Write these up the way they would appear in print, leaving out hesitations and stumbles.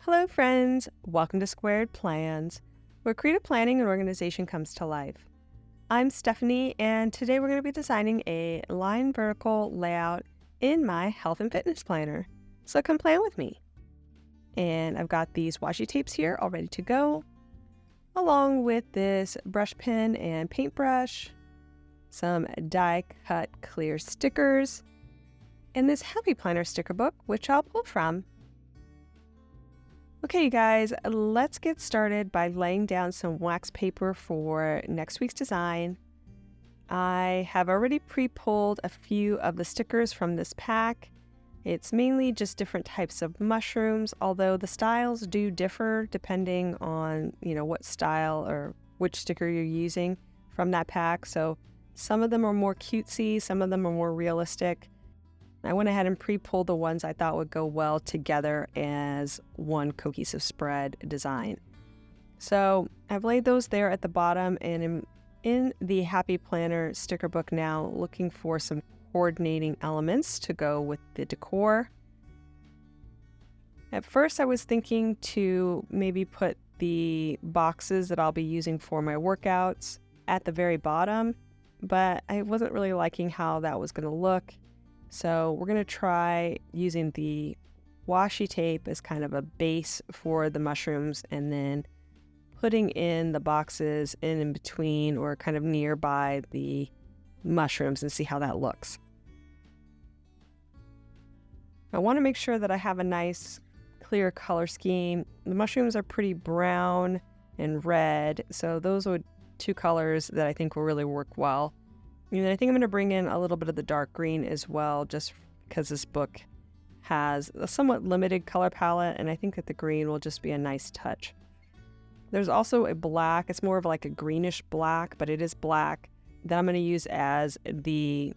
Hello friends, welcome to Squaird Plans, where creative planning and organization comes to life. I'm Stephanie, and today we're going to be designing a line vertical layout in my health and fitness planner. So come plan with me. And I've got these washi tapes here all ready to go, along with this brush pen and paintbrush, some die cut clear stickers, and this Happy Planner sticker book, which I'll pull from. Okay, you guys, let's get started by laying down some wax paper for next week's design. I have already pre-pulled a few of the stickers from this pack. It's mainly just different types of mushrooms, although the styles do differ depending on, what style or which sticker you're using from that pack. So some of them are more cutesy, some of them are more realistic. I went ahead and pre-pulled the ones I thought would go well together as one cohesive spread design. So I've laid those there at the bottom, and am in the Happy Planner sticker book now looking for some coordinating elements to go with the decor. At first I was thinking to maybe put the boxes that I'll be using for my workouts at the very bottom, but I wasn't really liking how that was going to look. So we're going to try using the washi tape as kind of a base for the mushrooms, and then putting in the boxes in between or kind of nearby the mushrooms and see how that looks. I want to make sure that I have a nice clear color scheme. The mushrooms are pretty brown and red, so those are two colors that I think will really work well. And I think I'm going to bring in a little bit of the dark green as well, just because this book has a somewhat limited color palette, and I think that the green will just be a nice touch. There's also a black, it's more of like a greenish black, but it is black, that I'm going to use as the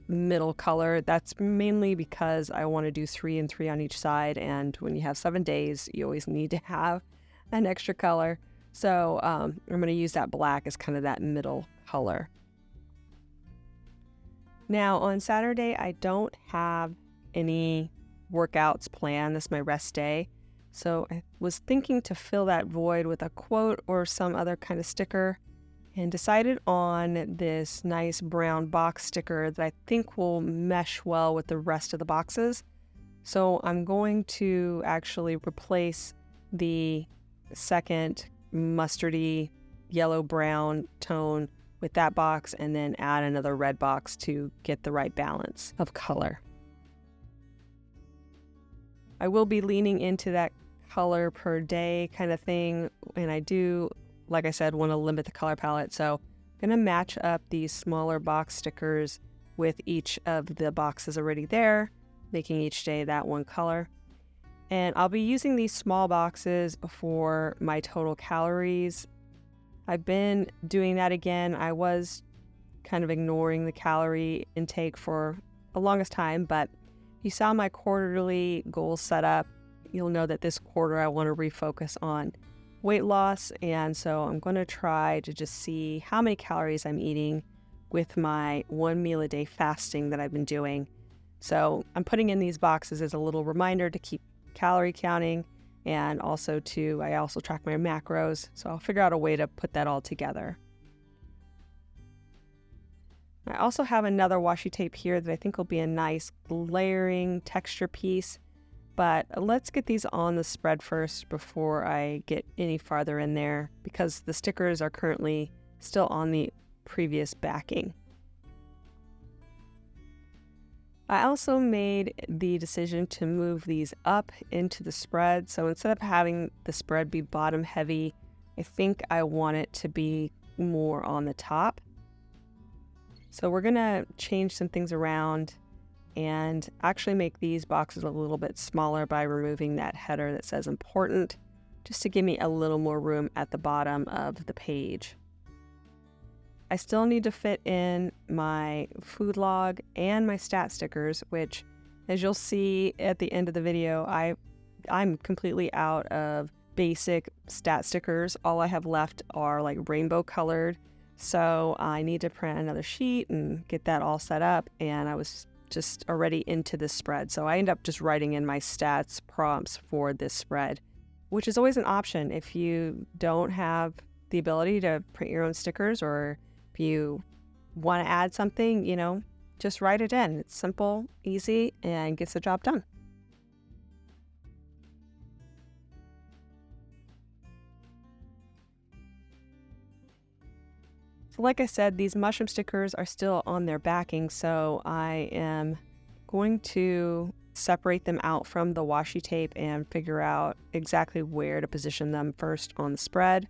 middle color. That's mainly because I want to do 3 and 3 on each side, and when you have 7 days, you always need to have an extra color. So I'm going to use that black as kind of that middle color. Now, on Saturday, I don't have any workouts planned. This is my rest day. So I was thinking to fill that void with a quote or some other kind of sticker, and decided on this nice brown box sticker that I think will mesh well with the rest of the boxes. So I'm going to actually replace the second mustardy yellow-brown tone with that box, and then add another red box to get the right balance of color. I will be leaning into that color per day kind of thing, and I do, like I said, want to limit the color palette, so I'm going to match up these smaller box stickers with each of the boxes already there, making each day that one color. And I'll be using these small boxes for my total calories. I've been doing that again. I was kind of ignoring the calorie intake for the longest time, but if you saw my quarterly goal set up, you'll know that this quarter I want to refocus on weight loss, and so I'm going to try to just see how many calories I'm eating with my 1 meal a day fasting that I've been doing. So I'm putting in these boxes as a little reminder to keep calorie counting, and also I also track my macros, so I'll figure out a way to put that all together. I also have another washi tape here that I think will be a nice layering texture piece, but let's get these on the spread first before I get any farther in there, because the stickers are currently still on the previous backing. I also made the decision to move these up into the spread. So instead of having the spread be bottom heavy, I think I want it to be more on the top. So we're going to change some things around and actually make these boxes a little bit smaller by removing that header that says important, just to give me a little more room at the bottom of the page. I still need to fit in my food log and my stat stickers, which, as you'll see at the end of the video, I'm completely out of basic stat stickers. All I have left are rainbow colored. So I need to print another sheet and get that all set up. And I was just already into this spread. So I end up just writing in my stats prompts for this spread, which is always an option if you don't have the ability to print your own stickers, or if you want to add something, you know, just write it in. It's simple, easy, and gets the job done. So like I said, these mushroom stickers are still on their backing, so I am going to separate them out from the washi tape and figure out exactly where to position them first on the spread.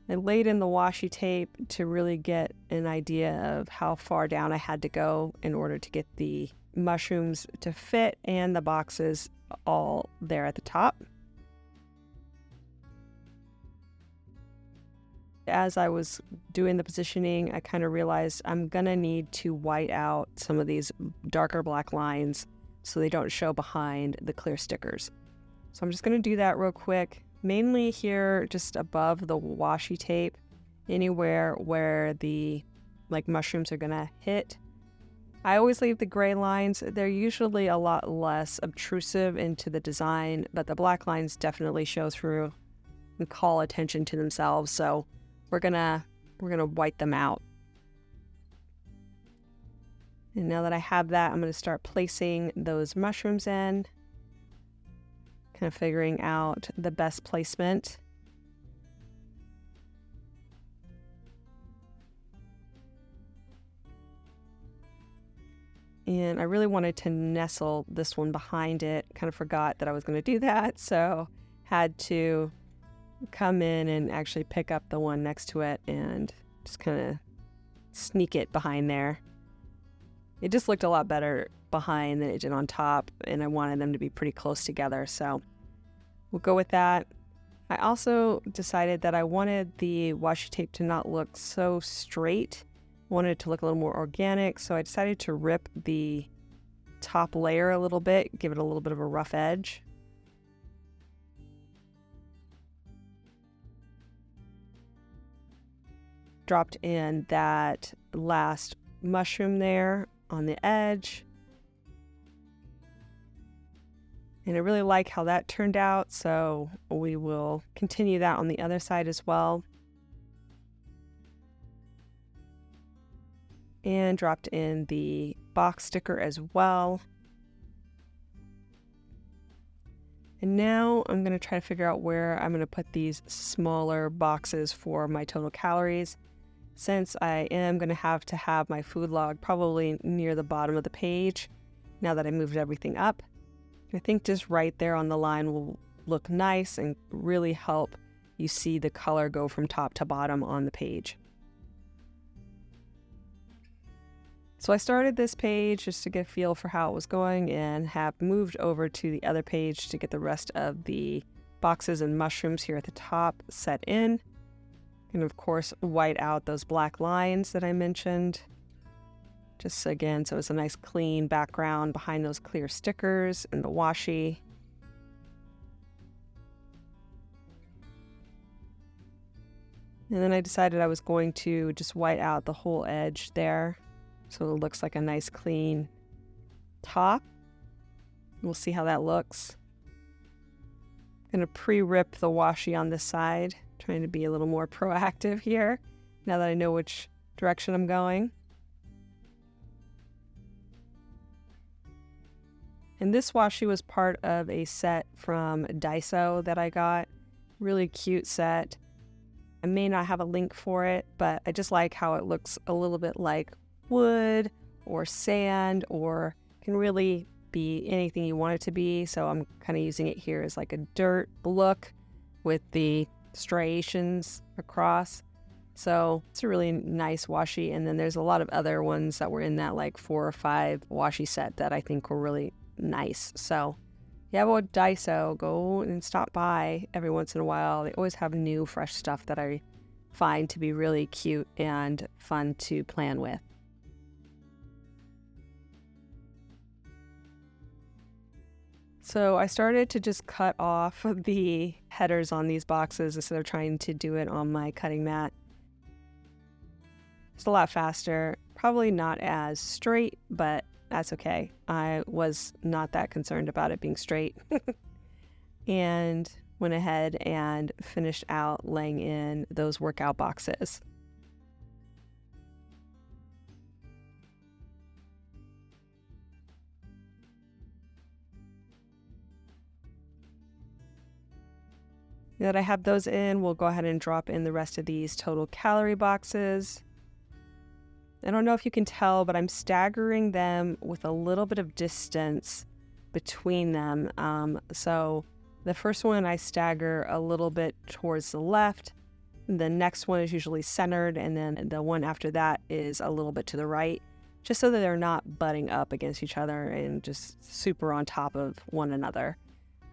I laid in the washi tape to really get an idea of how far down I had to go in order to get the mushrooms to fit and the boxes all there at the top. As I was doing the positioning, I kind of realized I'm gonna need to white out some of these darker black lines so they don't show behind the clear stickers. So I'm just gonna do that real quick, mainly here just above the washi tape, anywhere where the mushrooms are gonna hit. I always leave the gray lines. They're usually a lot less obtrusive into the design, but the black lines definitely show through and call attention to themselves. So we're gonna white them out. And now that I have that, I'm gonna start placing those mushrooms in, kind of figuring out the best placement. And I really wanted to nestle this one behind it. Kind of forgot that I was going to do that, so had to come in and actually pick up the one next to it and just kind of sneak it behind there. It just looked a lot better behind than it did on top, and I wanted them to be pretty close together, so we'll go with that. I also decided that I wanted the washi tape to not look so straight. I wanted it to look a little more organic, so I decided to rip the top layer a little bit, give it a little bit of a rough edge. Dropped in that last mushroom there on the edge. And I really like how that turned out, so we will continue that on the other side as well. And dropped in the box sticker as well. And now I'm going to try to figure out where I'm going to put these smaller boxes for my total calories, since I am going to have my food log probably near the bottom of the page now that I moved everything up. I think just right there on the line will look nice and really help you see the color go from top to bottom on the page. So I started this page just to get a feel for how it was going and have moved over to the other page to get the rest of the boxes and mushrooms here at the top set in. And of course, white out those black lines that I mentioned. Just again, so it's a nice clean background behind those clear stickers and the washi. And then I decided I was going to just white out the whole edge there, so it looks like a nice clean top. We'll see how that looks. I'm gonna pre-rip the washi on this side, trying to be a little more proactive here now that I know which direction I'm going. And this washi was part of a set from Daiso that I got. Really cute set. I may not have a link for it, but I just like how it looks a little bit like wood or sand, or can really be anything you want it to be. So I'm kind of using it here as like a dirt look with the striations across. So it's a really nice washi. And then there's a lot of other ones that were in that like 4 or 5 washi set that I think were really nice. So yeah, well, Daiso, go and stop by every once in a while. They always have new fresh stuff that I find to be really cute and fun to plan with. So I started to just cut off the headers on these boxes instead of trying to do it on my cutting mat. It's a lot faster, probably not as straight, but that's okay. I was not that concerned about it being straight. And went ahead and finished out laying in those workout boxes. Now that I have those in, we'll go ahead and drop in the rest of these total calorie boxes. I don't know if you can tell, but I'm staggering them with a little bit of distance between them. So the first one I stagger a little bit towards the left. The next one is usually centered, and then the one after that is a little bit to the right, just so that they're not butting up against each other and just super on top of one another.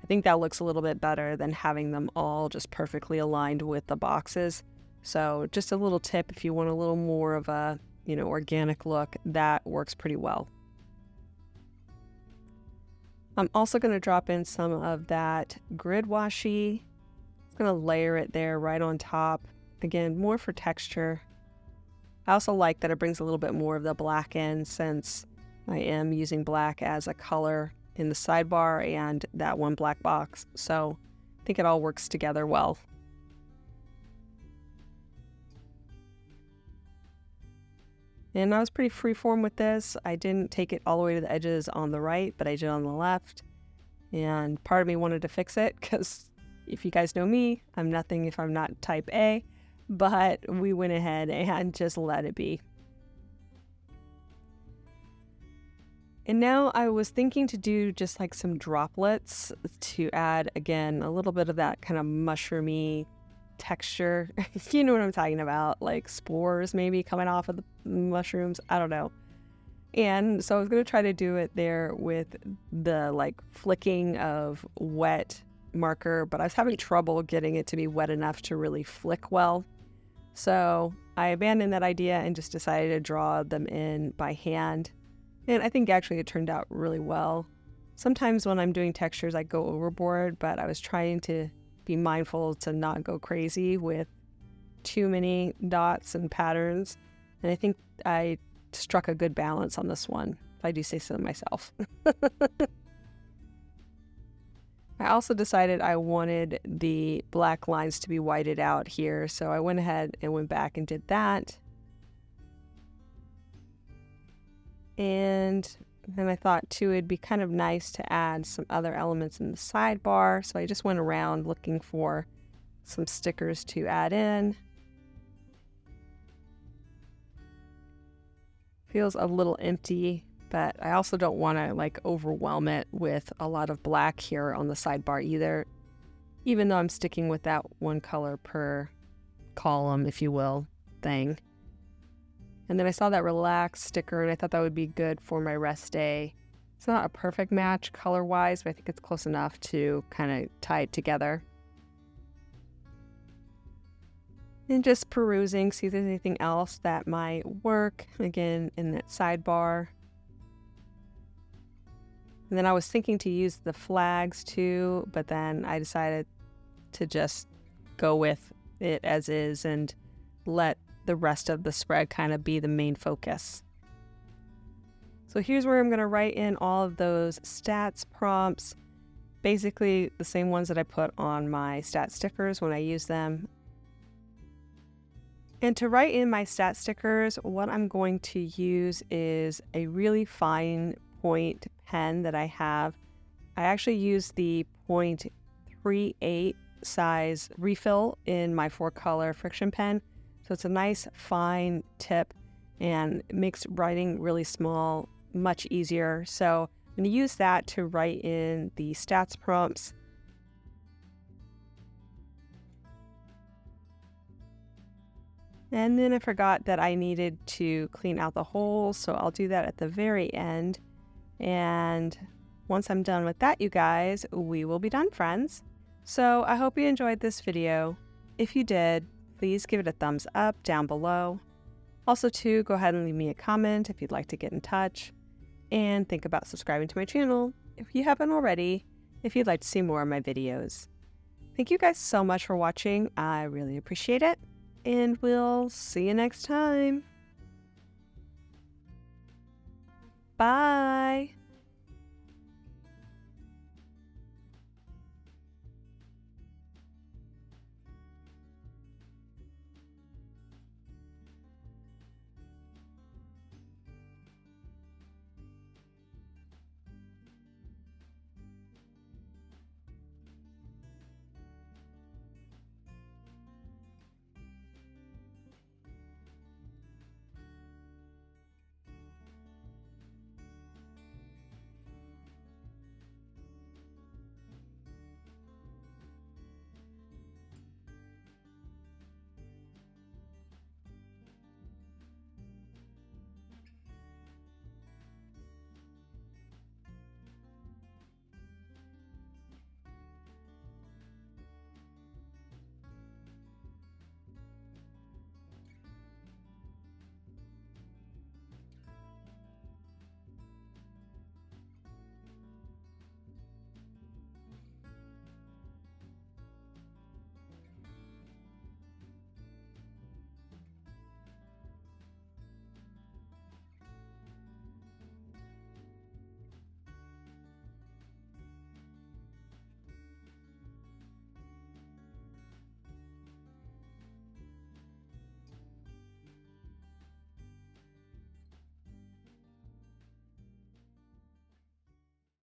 I think that looks a little bit better than having them all just perfectly aligned with the boxes. So just a little tip, if you want a little more of a, organic look, that works pretty well. I'm also going to drop in some of that grid washi. I'm going to layer it there right on top. Again, more for texture. I also like that it brings a little bit more of the black in, since I am using black as a color in the sidebar and that one black box. So I think it all works together well. And I was pretty freeform with this. I didn't take it all the way to the edges on the right, but I did on the left. And part of me wanted to fix it, because if you guys know me, I'm nothing if I'm not type A. But we went ahead and just let it be. And now I was thinking to do just like some droplets to add, again, a little bit of that kind of mushroomy texture. You know what I'm talking about, like spores maybe coming off of the mushrooms. I don't know. And so I was going to try to do it there with the like flicking of wet marker, but I was having trouble getting it to be wet enough to really flick well. So I abandoned that idea and just decided to draw them in by hand. And I think actually it turned out really well. Sometimes when I'm doing textures, I go overboard, but I was trying to be mindful to not go crazy with too many dots and patterns. And I think I struck a good balance on this one, if I do say so myself. I also decided I wanted the black lines to be whited out here, so I went ahead and went back and did that. And then I thought too it'd be kind of nice to add some other elements in the sidebar, so I just went around looking for some stickers to add in. Feels a little empty, but I also don't want to like overwhelm it with a lot of black here on the sidebar either, even though I'm sticking with that one color per column, if you will, thing. And then I saw that relax sticker and I thought that would be good for my rest day. It's not a perfect match color-wise, but I think it's close enough to kind of tie it together. And just perusing, see if there's anything else that might work, again, in that sidebar. And then I was thinking to use the flags too, but then I decided to just go with it as is and let the rest of the spread kind of be the main focus. So here's where I'm going to write in all of those stats prompts, basically the same ones that I put on my stat stickers when I use them. And to write in my stat stickers, what I'm going to use is a really fine point pen that I have. I actually use the 0.38 size refill in my 4-color friction pen. So it's a nice fine tip and it makes writing really small much easier. So I'm going to use that to write in the stats prompts. And then I forgot that I needed to clean out the holes, so I'll do that at the very end. And once I'm done with that, you guys, we will be done, friends. So I hope you enjoyed this video. If you did, please give it a thumbs up down below. Also too, go ahead and leave me a comment if you'd like to get in touch. And think about subscribing to my channel if you haven't already, if you'd like to see more of my videos. Thank you guys so much for watching. I really appreciate it. And we'll see you next time. Bye!